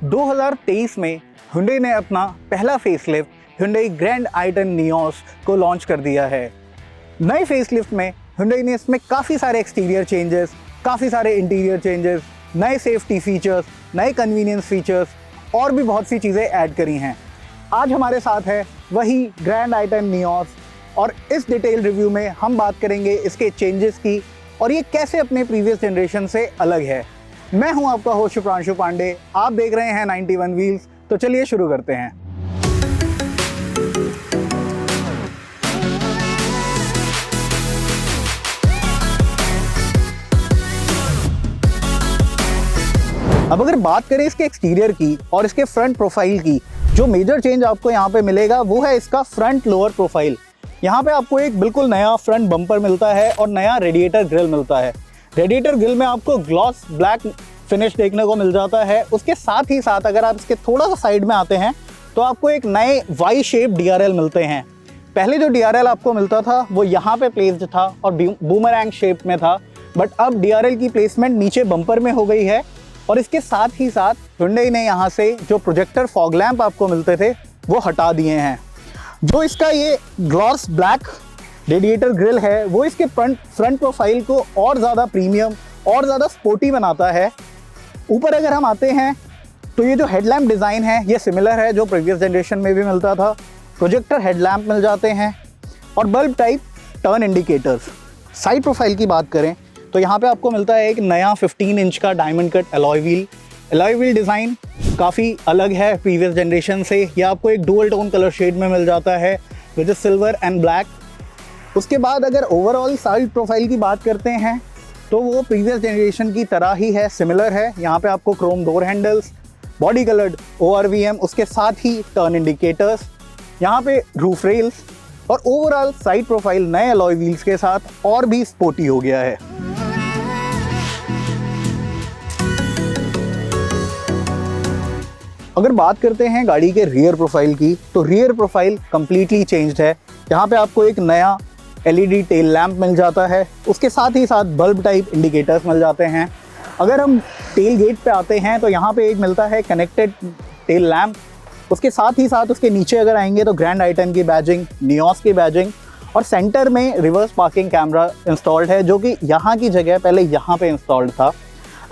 2023 में Hyundai ने अपना पहला facelift Hyundai grand i10 Nios को लॉन्च कर दिया है। नए फेसलिफ्ट में Hyundai ने इसमें काफ़ी सारे एक्सटीरियर चेंजेस, काफ़ी सारे इंटीरियर चेंजेस, नए सेफ्टी फीचर्स, नए कन्वीनियंस फीचर्स और भी बहुत सी चीज़ें ऐड करी हैं। आज हमारे साथ है वही ग्रैंड i10 नियोस और इस डिटेल रिव्यू में हम बात करेंगे इसके चेंजेस की और ये कैसे अपने प्रीवियस जनरेशन से अलग है। मैं हूं आपका होस्ट शुभ्रांशु पांडे, आप देख रहे हैं 91 व्हील्स। तो चलिए शुरू करते हैं। अब अगर बात करें इसके एक्सटीरियर की और इसके फ्रंट प्रोफाइल की, जो मेजर चेंज आपको यहाँ पे मिलेगा वो है इसका फ्रंट लोअर प्रोफाइल। यहाँ पे आपको एक बिल्कुल नया फ्रंट बम्पर मिलता है और नया रेडिएटर ग्रिल मिलता है। रेडिएटर ग्रिल में आपको ग्लॉस ब्लैक फिनिश देखने को मिल जाता है। उसके साथ ही साथ अगर आप इसके थोड़ा सा साइड में आते हैं तो आपको एक नए वाई शेप DRL मिलते हैं। पहले जो DRL आपको मिलता था वो यहाँ पे प्लेस्ड था और बूमरैंग शेप में था, बट अब DRL की प्लेसमेंट नीचे बम्पर में हो गई है। और इसके साथ ही साथ Hyundai ने यहाँ से जो प्रोजेक्टर फॉग लैंप आपको मिलते थे वो हटा दिए हैं। जो इसका ये ग्लॉस ब्लैक रेडिएटर ग्रिल है वो इसके फ्रंट प्रोफाइल को और ज़्यादा प्रीमियम और ज़्यादा स्पोर्टी बनाता है। ऊपर अगर हम आते हैं तो ये जो हेडलैम्प डिज़ाइन है ये सिमिलर है जो प्रीवियस जनरेशन में भी मिलता था। प्रोजेक्टर हेडलैम्प मिल जाते हैं और bulb type turn indicators. Side profile की बात करें तो यहाँ पे आपको मिलता है एक नया 15 इंच का diamond cut alloy wheel design काफ़ी अलग है प्रीवियस जनरेशन से। ये आपको एक डुअल टोन कलर शेड में मिल जाता है विद सिल्वर एंड ब्लैक। उसके बाद अगर ओवरऑल साइड प्रोफाइल की बात करते हैं तो वो प्रीवियस जनरेशन की तरह ही है, सिमिलर है। यहाँ पे आपको Chrome door handles, body coloured ORVM, उसके साथ ही टर्न इंडिकेटर्स, यहाँ पे रूफ रेल्स और ओवरऑल साइड प्रोफाइल नए अलॉय व्हील्स के साथ और भी स्पोर्टी हो गया है। अगर बात करते हैं गाड़ी के रियर प्रोफाइल की तो रियर प्रोफाइल कम्प्लीटली चेंज्ड है। यहाँ पे आपको एक नया LED टेल लैंप मिल जाता है, उसके साथ ही साथ बल्ब टाइप इंडिकेटर्स मिल जाते हैं। अगर हम टेल गेट पे आते हैं तो यहाँ पे एक मिलता है कनेक्टेड टेल लैंप। उसके साथ ही साथ उसके नीचे अगर आएंगे तो ग्रैंड i10 की बैजिंग, नियोस की बैजिंग और सेंटर में रिवर्स पार्किंग कैमरा इंस्टॉल्ड है जो कि यहाँ की जगह पहले यहाँ पे इंस्टॉल्ड था।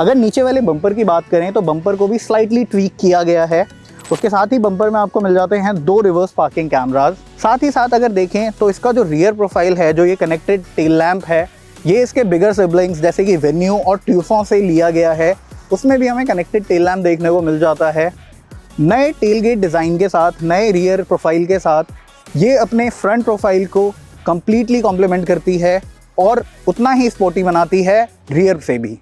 अगर नीचे वाले बम्पर की बात करें तो बम्पर को भी स्लाइटली ट्वीक किया गया है। उसके साथ ही बम्पर में आपको मिल जाते हैं 2 रिवर्स पार्किंग कैमराज। साथ ही साथ अगर देखें तो इसका जो रियर प्रोफाइल है, जो ये कनेक्टेड टेल लैंप है, ये इसके बिगर सिबलिंग्स जैसे कि वेन्यू और ट्यूसॉन से लिया गया है। उसमें भी हमें कनेक्टेड टेल लैंप देखने को मिल जाता है। नए टेल गेट डिज़ाइन के साथ, नए रियर प्रोफाइल के साथ ये अपने फ्रंट प्रोफाइल को कम्प्लीटली कॉम्प्लीमेंट करती है और उतना ही स्पोर्टी बनाती है रियर से भी।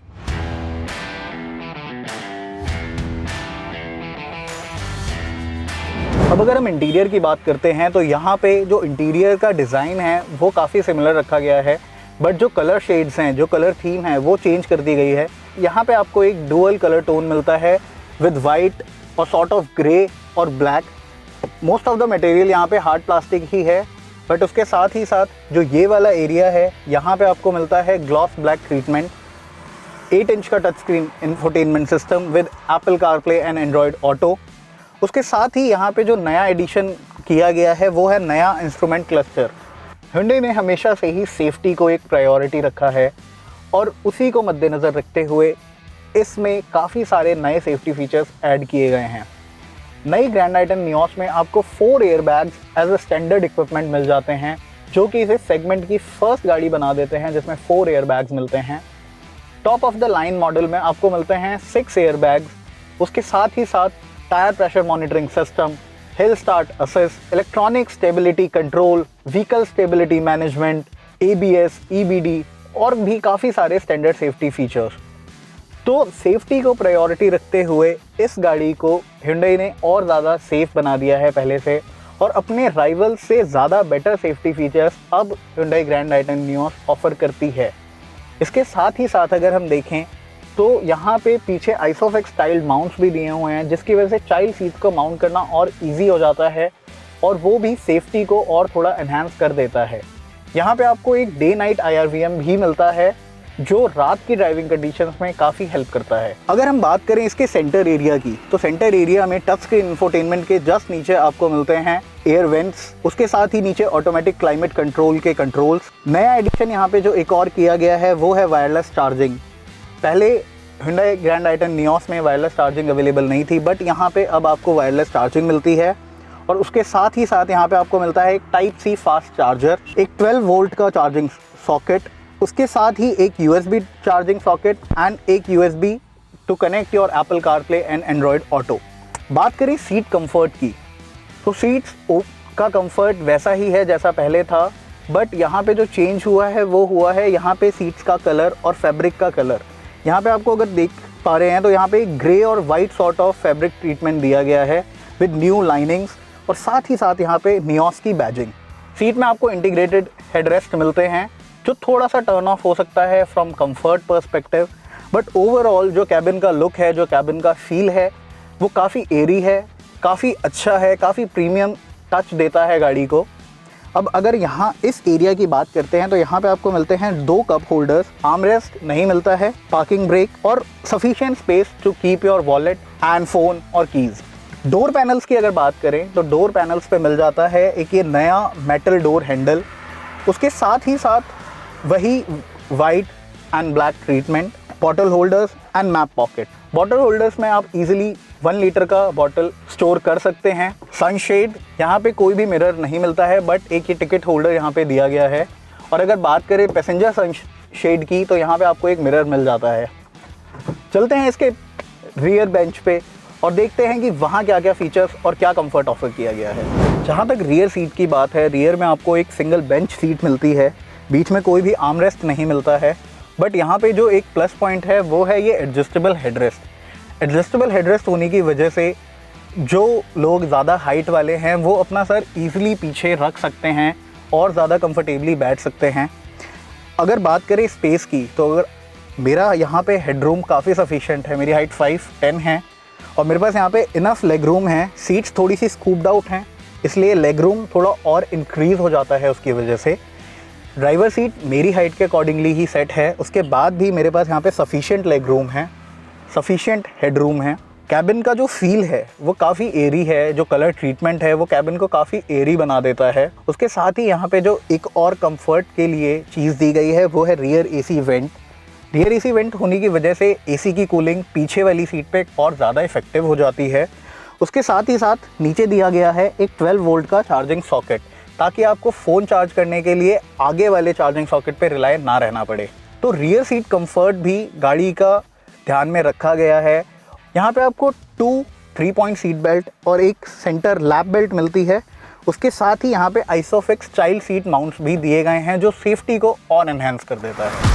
अब अगर हम इंटीरियर की बात करते हैं तो यहाँ पे जो इंटीरियर का डिज़ाइन है वो काफ़ी सिमिलर रखा गया है, बट जो कलर शेड्स हैं, जो कलर थीम है वो चेंज कर दी गई है। यहाँ पे आपको एक डुअल कलर टोन मिलता है विद वाइट और सॉर्ट ऑफ ग्रे और black. Most of the material यहाँ पे हार्ड प्लास्टिक ही है, बट उसके साथ ही साथ जो ये वाला एरिया है यहाँ पे आपको मिलता है ग्लॉस ब्लैक ट्रीटमेंट। 8 इंच का touch screen infotainment system with Apple CarPlay and Android auto. उसके साथ ही यहाँ पे जो नया एडिशन किया गया है वो है नया इंस्ट्रूमेंट क्लस्टर। Hyundai ने हमेशा से ही सेफ्टी को एक प्रायोरिटी रखा है और उसी को मद्देनज़र रखते हुए इसमें काफ़ी सारे नए सेफ्टी फीचर्स ऐड किए गए हैं। नई ग्रैंड i10 नियोस में आपको 4 airbags as a standard equipment मिल जाते हैं, जो कि इसे सेगमेंट की फर्स्ट गाड़ी बना देते हैं जिसमें 4 एयरबैग्स मिलते हैं। Top of the line model में आपको मिलते हैं 6 एयरबैग्स। उसके साथ ही साथ tyre pressure monitoring system, hill start assist, electronic stability control, vehicle stability management, ABS, EBD और भी काफ़ी सारे स्टैंडर्ड सेफ्टी फीचर्स। तो सेफ्टी को प्रायोरिटी रखते हुए इस गाड़ी को Hyundai ने और ज़्यादा सेफ बना दिया है पहले से, और अपने राइवल से ज़्यादा बेटर सेफ्टी फीचर्स अब Hyundai grand i10 Nios offer करती है। इसके साथ ही साथ अगर हम देखें तो यहाँ पे पीछे आइसोफिक्स स्टाइल्ड माउंट्स भी दिए हुए हैं, जिसकी वजह से चाइल्ड सीट को माउंट करना और इजी हो जाता है और वो भी सेफ्टी को और थोड़ा एनहांस कर देता है। यहाँ पे आपको एक डे नाइट IRVM भी मिलता है जो रात की ड्राइविंग कंडीशंस में काफ़ी हेल्प करता है। अगर हम बात करें इसके सेंटर एरिया की, तो सेंटर एरिया में टच स्क्रीन इंफोटेनमेंट के जस्ट नीचे आपको मिलते हैं एयर वेंट्स, उसके साथ ही नीचे ऑटोमेटिक क्लाइमेट कंट्रोल के कंट्रोल्स। नया एडिशन यहाँ पे जो एक और किया गया है वो है वायरलेस चार्जिंग। पहले Hyundai ग्रैंड आइटन नियोस में वायरलेस चार्जिंग अवेलेबल नहीं थी, बट यहाँ पे अब आपको वायरलेस चार्जिंग मिलती है। और उसके साथ ही साथ यहाँ पे आपको मिलता है एक टाइप सी फास्ट चार्जर, एक 12 वोल्ट का चार्जिंग सॉकेट, उसके साथ ही एक USB चार्जिंग सॉकेट एंड एक USB to connect your Apple CarPlay and Android Auto. बात करें सीट कंफर्ट की, तो सीट्स का कंफर्ट वैसा ही है जैसा पहले था, बट यहाँ पे जो चेंज हुआ है वो हुआ है यहाँ पे सीट्स का कलर और फैब्रिक का कलर। यहाँ पे आपको अगर देख पा रहे हैं तो यहाँ पे ग्रे और white sort of fabric treatment दिया गया है विद न्यू लाइनिंग्स, और साथ ही साथ यहाँ पे नियोस की बैजिंग। सीट में आपको इंटीग्रेटेड हेडरेस्ट मिलते हैं जो थोड़ा सा टर्न ऑफ हो सकता है from comfort perspective, but overall जो कैबिन का लुक है, जो कैबिन का फील है, वो काफ़ी एरी है, काफ़ी अच्छा है, काफ़ी प्रीमियम टच देता है गाड़ी को। अब अगर यहाँ इस एरिया की बात करते हैं तो यहाँ पे आपको मिलते हैं 2 कप होल्डर्स, आर्मरेस्ट नहीं मिलता है, पार्किंग ब्रेक और sufficient space to keep your wallet and phone और कीज़। डोर पैनल्स की अगर बात करें तो डोर पैनल्स पे मिल जाता है एक ये नया मेटल डोर हैंडल, उसके साथ ही साथ वही white and black treatment, bottle holders and map pocket. Bottle holders में आप इजीली 1 लीटर का बॉटल स्टोर कर सकते हैं। सनशेड, यहाँ पे कोई भी मिरर नहीं मिलता है, बट एक ही टिकट होल्डर यहाँ पे दिया गया है। और अगर बात करें पैसेंजर सनशेड की तो यहाँ पे आपको एक मिरर मिल जाता है। चलते हैं इसके रियर बेंच पे और देखते हैं कि वहाँ क्या क्या फीचर्स और क्या कंफर्ट ऑफर किया गया है। जहाँ तक रियर सीट की बात है, रियर में आपको एक सिंगल बेंच सीट मिलती है, बीच में कोई भी आर्मरेस्ट नहीं मिलता है, बट यहाँ पे जो एक प्लस पॉइंट है वो है ये एडजस्टेबल हेडरेस्ट। एडजस्टेबल हेडरेस्ट होने की वजह से जो लोग ज़्यादा हाइट वाले हैं वो अपना सर ईज़िली पीछे रख सकते हैं और ज़्यादा कंफर्टेबली बैठ सकते हैं। अगर बात करें स्पेस की, तो अगर मेरा यहाँ पे हेडरूम काफ़ी सफिशिएंट है, मेरी हाइट 5'10" है और मेरे पास यहाँ पे इनफ लेग रूम है। सीट्स थोड़ी सी स्कूप्ड आउट हैं, इसलिए लेग रूम थोड़ा और इंक्रीज़ हो जाता है उसकी वजह से। ड्राइवर सीट मेरी हाइट के अकॉर्डिंगली ही सेट है, उसके बाद भी मेरे पास यहाँ पे सफिशिएंट लेग रूम है, सफिशिएंट हेड रूम है। कैबिन का जो फील है वो काफ़ी एरी है, जो कलर ट्रीटमेंट है वो कैबिन को काफ़ी एरी बना देता है। उसके साथ ही यहाँ पे जो एक और कंफर्ट के लिए चीज़ दी गई है वो है rear AC went. Rear AC went होने की वजह से AC की कूलिंग पीछे वाली सीट पे और ज़्यादा इफेक्टिव हो जाती है। उसके साथ ही साथ नीचे दिया गया है एक 12 वोल्ट का चार्जिंग सॉकेट, ताकि आपको फ़ोन चार्ज करने के लिए आगे वाले चार्जिंग सॉकेट पे रिलाय ना रहना पड़े। तो रियर सीट कंफर्ट भी गाड़ी का ध्यान में रखा गया है। यहाँ पे आपको 2 3-point सीट बेल्ट और एक सेंटर लैप बेल्ट मिलती है। उसके साथ ही यहाँ पे आइसोफिक्स चाइल्ड सीट माउंट्स भी दिए गए हैं जो सेफ्टी को और एनहेंस कर देता है।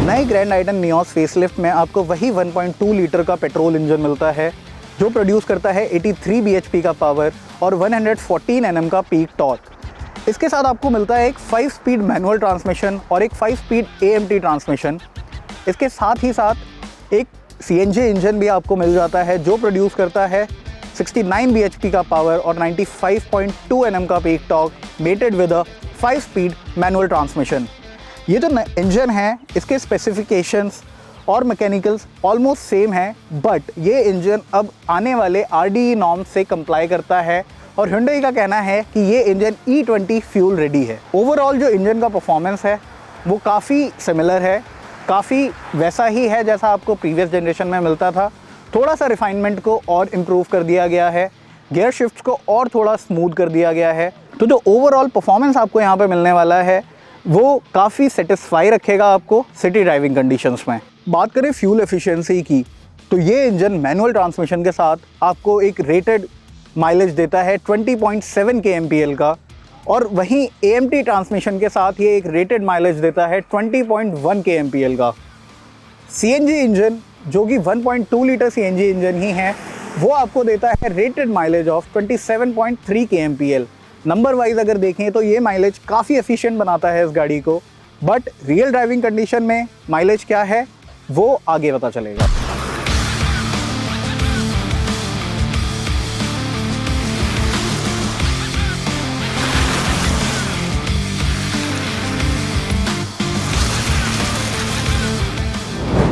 नए ग्रैंड आइटन नियोस फेसलिफ्ट में आपको वही 1.2 लीटर का पेट्रोल इंजन मिलता है जो प्रोड्यूस करता है 83 bhp का पावर और 114 Nm का पीक टॉर्क। इसके साथ आपको मिलता है एक 5 स्पीड मैनुअल ट्रांसमिशन और एक 5 स्पीड AMT ट्रांसमिशन। इसके साथ ही साथ एक CNG इंजन भी आपको मिल जाता है जो प्रोड्यूस करता है 69 bhp का पावर और 95.2 Nm का peak torque, mated with a 5 speed manual transmission. ये जो इंजन है इसके स्पेसिफिकेशंस और मैकेनिकल्स ऑलमोस्ट सेम है, बट ये इंजन अब आने वाले RDE नॉर्म्स से कंप्लाई करता है और Hyundai का कहना है कि ये इंजन E20 फ्यूल रेडी है। ओवरऑल जो इंजन का परफॉर्मेंस है वो काफ़ी सिमिलर है, काफ़ी वैसा ही है जैसा आपको प्रीवियस जनरेशन में मिलता था। थोड़ा सा रिफाइनमेंट को और इम्प्रूव कर दिया गया है, गियर शिफ्ट को और थोड़ा स्मूथ कर दिया गया है। तो जो ओवरऑल परफॉर्मेंस आपको यहाँ पे मिलने वाला है वो काफ़ी सेटिस्फाई रखेगा आपको सिटी ड्राइविंग कंडीशंस में। बात करें फ्यूल एफिशिएंसी की, तो ये इंजन मैनुअल ट्रांसमिशन के साथ आपको एक रेटेड माइलेज देता है 20.7 kmpl का, और वहीं AMT ट्रांसमिशन के साथ ये एक रेटेड माइलेज देता है 20.1 kmpl का। CNG इंजन जो कि 1.2 लीटर CNG इंजन ही है वो आपको देता है rated mileage of 27.3 kmpl। Number wise अगर देखें तो ये माइलेज काफ़ी एफिशिएंट बनाता है इस गाड़ी को, बट रियल ड्राइविंग कंडीशन में माइलेज क्या है वो आगे पता चलेगा।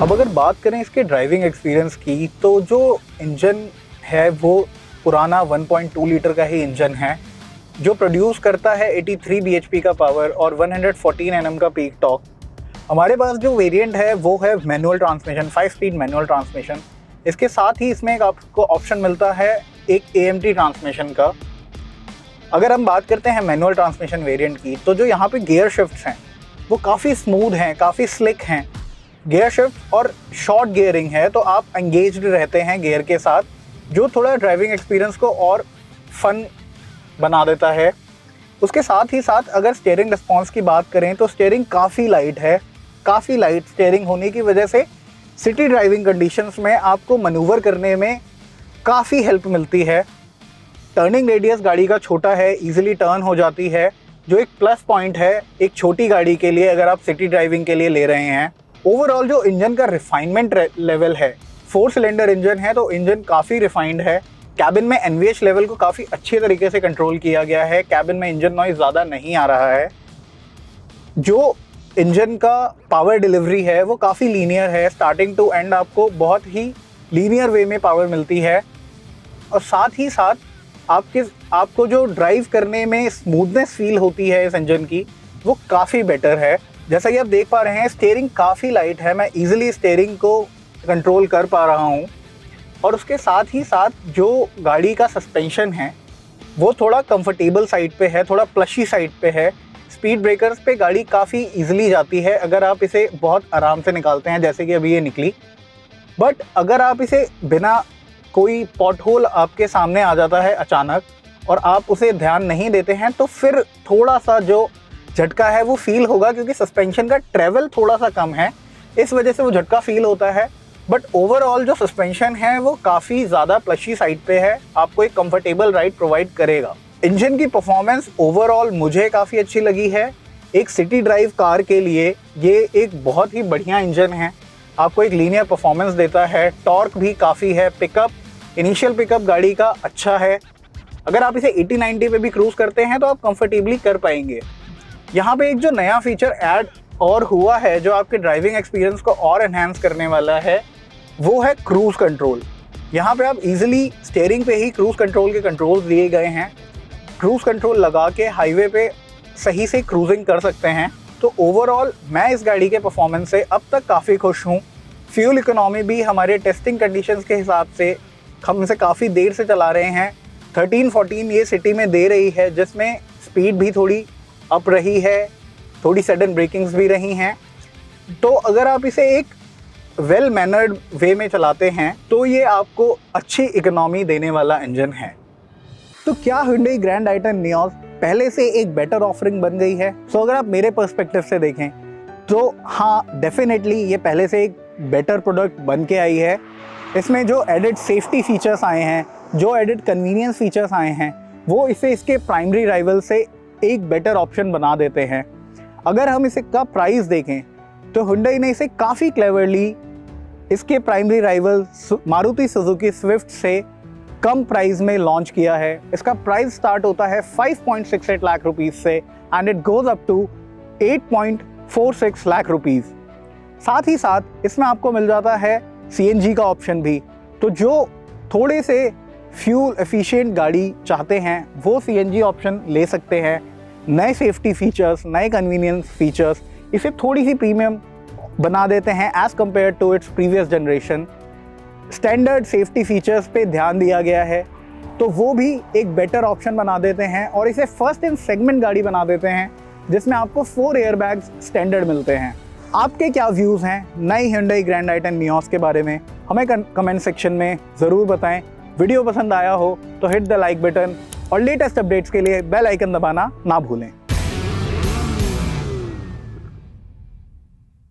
अब अगर बात करें इसके ड्राइविंग एक्सपीरियंस की, तो जो इंजन है वो पुराना 1.2 लीटर का ही इंजन है जो प्रोड्यूस करता है 83 bhp का पावर और 114 Nm का पीक टॉर्क। हमारे पास जो वेरिएंट है वो है manual transmission, 5 speed manual transmission. इसके साथ ही इसमें एक आपको ऑप्शन मिलता है एक AMT ट्रांसमिशन का। अगर हम बात करते हैं मैनुअल ट्रांसमिशन वेरिएंट की, तो जो यहाँ पे गियर शिफ्ट्स हैं वो काफ़ी स्मूथ हैं, काफ़ी स्लिक हैं। गियर शिफ्ट और शॉर्ट गियरिंग है, तो आप एंगेज्ड रहते हैं गियर के साथ, जो थोड़ा ड्राइविंग एक्सपीरियंस को और फन बना देता है। उसके साथ ही साथ अगर स्टीयरिंग रिस्पॉन्स की बात करें तो स्टीयरिंग काफ़ी लाइट है। काफ़ी लाइट स्टीयरिंग होने की वजह से सिटी ड्राइविंग कंडीशंस में आपको मनूवर करने में काफ़ी हेल्प मिलती है। टर्निंग रेडियस गाड़ी का छोटा है, इजीली टर्न हो जाती है, जो एक प्लस पॉइंट है एक छोटी गाड़ी के लिए अगर आप सिटी ड्राइविंग के लिए ले रहे हैं। ओवरऑल जो इंजन का रिफाइनमेंट लेवल है, 4 सिलेंडर इंजन है तो इंजन काफ़ी रिफाइंड है। कैबिन में NVH लेवल को काफ़ी अच्छे तरीके से कंट्रोल किया गया है। कैबिन में इंजन नॉइज ज़्यादा नहीं आ रहा है। जो इंजन का पावर डिलीवरी है वो काफ़ी लीनियर है, स्टार्टिंग टू एंड आपको बहुत ही लीनियर वे में पावर मिलती है। और साथ ही साथ आपको जो ड्राइव करने में स्मूथनेस फील होती है इस इंजन की, वो काफ़ी बेटर है। जैसा कि आप देख पा रहे हैं स्टीयरिंग काफ़ी लाइट है, मैं इजीली स्टीयरिंग को कंट्रोल कर पा रहा हूँ। और उसके साथ ही साथ जो गाड़ी का सस्पेंशन है वो थोड़ा कंफर्टेबल साइड पे है, थोड़ा प्लशी साइड पे है। स्पीड ब्रेकर्स पे गाड़ी काफ़ी इजीली जाती है अगर आप इसे बहुत आराम से निकालते हैं, जैसे कि अभी ये निकली। बट अगर आप इसे बिना कोई पॉटहोल आपके सामने आ जाता है अचानक और आप उसे ध्यान नहीं देते हैं, तो फिर थोड़ा सा जो झटका है वो फील होगा, क्योंकि सस्पेंशन का ट्रेवल थोड़ा सा कम है, इस वजह से वो झटका फील होता है। बट ओवरऑल जो सस्पेंशन है वो काफ़ी ज़्यादा प्लशी साइड पे है, आपको एक कंफर्टेबल राइड प्रोवाइड करेगा। इंजन की परफॉर्मेंस ओवरऑल मुझे काफ़ी अच्छी लगी है। एक सिटी ड्राइव कार के लिए ये एक बहुत ही बढ़िया इंजन है, आपको एक लीनियर परफॉर्मेंस देता है। टॉर्क भी काफ़ी है, पिकअप, इनिशियल पिकअप गाड़ी का अच्छा है। अगर आप इसे 80-90 पे भी क्रूज़ करते हैं तो आप कंफर्टेबली कर पाएंगे। यहाँ पे एक जो नया फीचर ऐड और हुआ है जो आपके ड्राइविंग एक्सपीरियंस को और एनहांस करने वाला है, वो है क्रूज़ कंट्रोल। यहाँ पे आप इजीली स्टीयरिंग पे ही क्रूज़ कंट्रोल के कंट्रोल्स दिए गए हैं। क्रूज़ कंट्रोल लगा के हाईवे पे सही से क्रूजिंग कर सकते हैं। तो ओवरऑल मैं इस गाड़ी के परफॉर्मेंस से अब तक काफ़ी खुश हूँ। फ्यूल इकोनॉमी भी हमारे टेस्टिंग कंडीशंस के हिसाब से हम इसे काफ़ी देर से चला रहे हैं। 13-14 ये सिटी में दे रही है, जिसमें स्पीड भी थोड़ी अप रही है, थोड़ी सडन ब्रेकिंग्स भी रही हैं। तो अगर आप इसे एक वेल मैनर्ड वे में चलाते हैं तो ये आपको अच्छी इकोनॉमी देने वाला इंजन है। तो क्या Hyundai ग्रैंड i10 नियोस पहले से एक बेटर ऑफरिंग बन गई है? सो अगर आप मेरे पर्सपेक्टिव से देखें तो हाँ, डेफिनेटली ये पहले से एक बेटर प्रोडक्ट बन के आई है। इसमें जो एडिड सेफ्टी फीचर्स आए हैं, जो एडिड कन्वीनियंस फीचर्स आए हैं, वो इसे इसके प्राइमरी राइवल से एक बेटर ऑप्शन बना देते हैं। अगर हम इसे का प्राइस देखें तो Hyundai ने इसे काफ़ी क्लेवरली इसके primary rival Maruti Suzuki Swift से कम प्राइस में लॉन्च किया है। इसका प्राइस स्टार्ट होता है 5.68 लाख रुपीज़ से and it goes up to 8.46 lakh rupees. साथ ही साथ इसमें आपको मिल जाता है CNG का ऑप्शन भी। तो जो थोड़े से फ्यूल एफिशिएंट गाड़ी चाहते हैं वो CNG ऑप्शन ले सकते हैं। नए सेफ्टी फीचर्स, नए कन्वीनियंस फीचर्स इसे थोड़ी सी प्रीमियम बना देते हैं as compare to its previous generation. Standard safety features पे ध्यान दिया गया है, तो वो भी एक बेटर ऑप्शन बना देते हैं और इसे फर्स्ट इन सेगमेंट गाड़ी बना देते हैं, जिसमें आपको 4 एयरबैग्स स्टैंडर्ड मिलते हैं। आपके क्या व्यूज़ हैं नई Hyundai ग्रैंड i10 नियोस के बारे में, हमें कमेंट सेक्शन में ज़रूर बताएं। वीडियो पसंद आया हो तो हिट द लाइक बटन और लेटेस्ट अपडेट्स के लिए बेल आइकन दबाना ना भूलें।